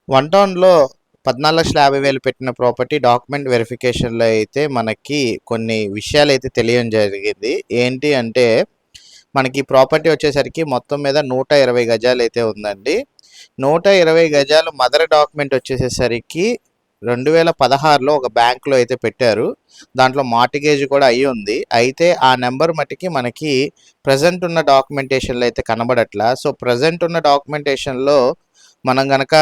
One టౌన్‌లో 14,50,000 పెట్టిన property document వెరిఫికేషన్‌లో అయితే మనకి కొన్ని విషయాలైతే తెలియడం జరిగింది. ఏంటి అంటే, మనకి ప్రాపర్టీ వచ్చేసరికి మొత్తం మీద 120 గజాలైతే ఉందండి. 120 గజాలు మదర్ డాక్యుమెంట్ వచ్చేసేసరికి 2016లో ఒక బ్యాంక్‌లో అయితే పెట్టారు. దాంట్లో మార్టిగేజ్ కూడా అయ్యుంది. అయితే ఆ నెంబర్ మటికి మనకి ప్రెజెంట్ ఉన్న డాక్యుమెంటేషన్‌లో అయితే కనబడట్లా. సో, ప్రెజెంట్ ఉన్న డాక్యుమెంటేషన్‌లో మనం గనక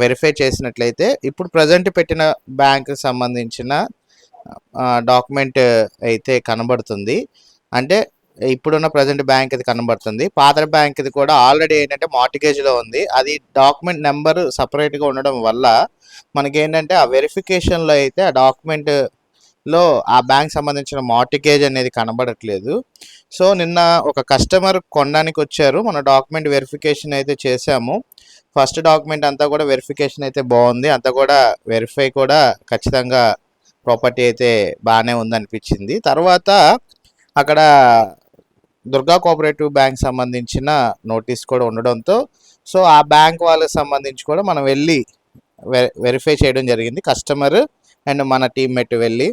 వెరిఫై చేసినట్లయితే ఇప్పుడు ప్రజెంట్ పెట్టిన బ్యాంక్కి సంబంధించిన డాక్యుమెంట్ అయితే కనబడుతుంది. అంటే ఇప్పుడున్న ప్రజెంట్ బ్యాంక్ ఇది కనబడుతుంది. పాత బ్యాంక్ ఇది కూడా ఆల్రెడీ ఏంటంటే మార్టిగేజ్లో ఉంది. అది డాక్యుమెంట్ నెంబర్ సపరేట్గా ఉండడం వల్ల మనకేంటంటే ఆ వెరిఫికేషన్లో అయితే ఆ డాక్యుమెంట్లో ఆ బ్యాంక్ సంబంధించిన మార్టిగేజ్ అనేది కనబడట్లేదు. సో నిన్న ఒక కస్టమర్ కొనడానికి వచ్చారు. మన డాక్యుమెంట్ వెరిఫికేషన్ అయితే చేశాము. ఫస్ట్ డాక్యుమెంట్ అంతా కూడా వెరిఫికేషన్ అయితే బాగుంది. అంతా కూడా వెరిఫై కూడా ఖచ్చితంగా ప్రాపర్టీ అయితే బాగానే ఉందనిపించింది. తర్వాత అక్కడ దుర్గా కోఆపరేటివ్ బ్యాంక్ సంబంధించిన నోటీస్ కూడా ఉండడంతో సో ఆ బ్యాంక్ వాళ్ళకి సంబంధించి కూడా మనం వెళ్ళి వెరిఫై చేయడం జరిగింది. కస్టమర్ అండ్ మన టీమ్మేట్ వెళ్ళి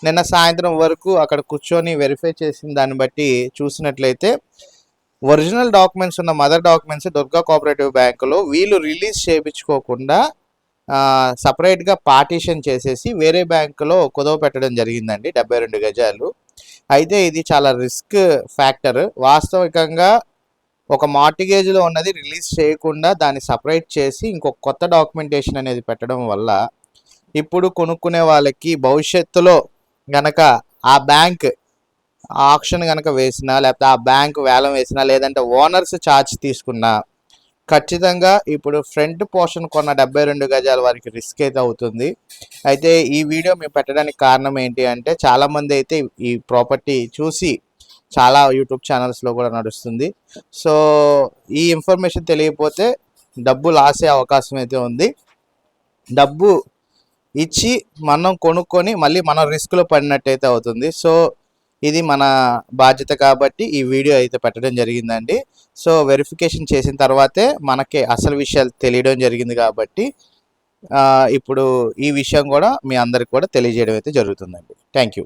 నిన్న సాయంత్రం వరకు అక్కడ కూర్చొని వెరిఫై చేసిన దాన్ని బట్టి చూసినట్లయితే ఒరిజినల్ డాక్యుమెంట్స్ ఉన్న మదర్ డాక్యుమెంట్స్ దుర్గా కోఆపరేటివ్ బ్యాంకులో వీళ్ళు రిలీజ్ చేయించుకోకుండా సపరేట్గా పార్టీషన్ చేసేసి వేరే బ్యాంకులో కుదవ పెట్టడం జరిగిందండి 72 గజాలు. అయితే ఇది చాలా రిస్క్ ఫ్యాక్టర్. వాస్తవికంగా ఒక మార్టిగేజ్లో ఉన్నది రిలీజ్ చేయకుండా దాన్ని సపరేట్ చేసి ఇంకొక కొత్త డాక్యుమెంటేషన్ అనేది పెట్టడం వల్ల ఇప్పుడు కొనుక్కునే వాళ్ళకి భవిష్యత్తులో గనక ఆ బ్యాంక్ ఆప్షన్ కనుక వేసినా లేకపోతే ఆ బ్యాంక్ వేలం వేసినా లేదంటే ఓనర్స్ ఛార్జ్ తీసుకున్నా ఖచ్చితంగా ఇప్పుడు ఫ్రంట్ పోర్షన్ కొన్న 72 గజాల వారికి రిస్క్ అయితే అవుతుంది. అయితే ఈ వీడియో మేము పెట్టడానికి కారణం ఏంటి అంటే చాలామంది అయితే ఈ ప్రాపర్టీ చూసి చాలా యూట్యూబ్ ఛానల్స్లో కూడా నడుస్తుంది. సో ఈ ఇన్ఫర్మేషన్ తెలియకపోతే డబ్బు లాస్ అయ్యే అవకాశం అయితే ఉంది. డబ్బు ఇచ్చి మనం కొనుక్కొని మళ్ళీ మనం రిస్క్లో పడినట్టయితే అవుతుంది. సో ఇది మన బాధ్యత కాబట్టి ఈ వీడియో అయితే పెట్టడం జరిగిందండి. సో వెరిఫికేషన్ చేసిన తర్వాతే మనకి అసలు విషయాలు తెలియడం జరిగింది కాబట్టి ఇప్పుడు ఈ విషయం కూడా మీ అందరికి కూడా తెలియజేయడం అయితే జరుగుతుందండి. Thank you.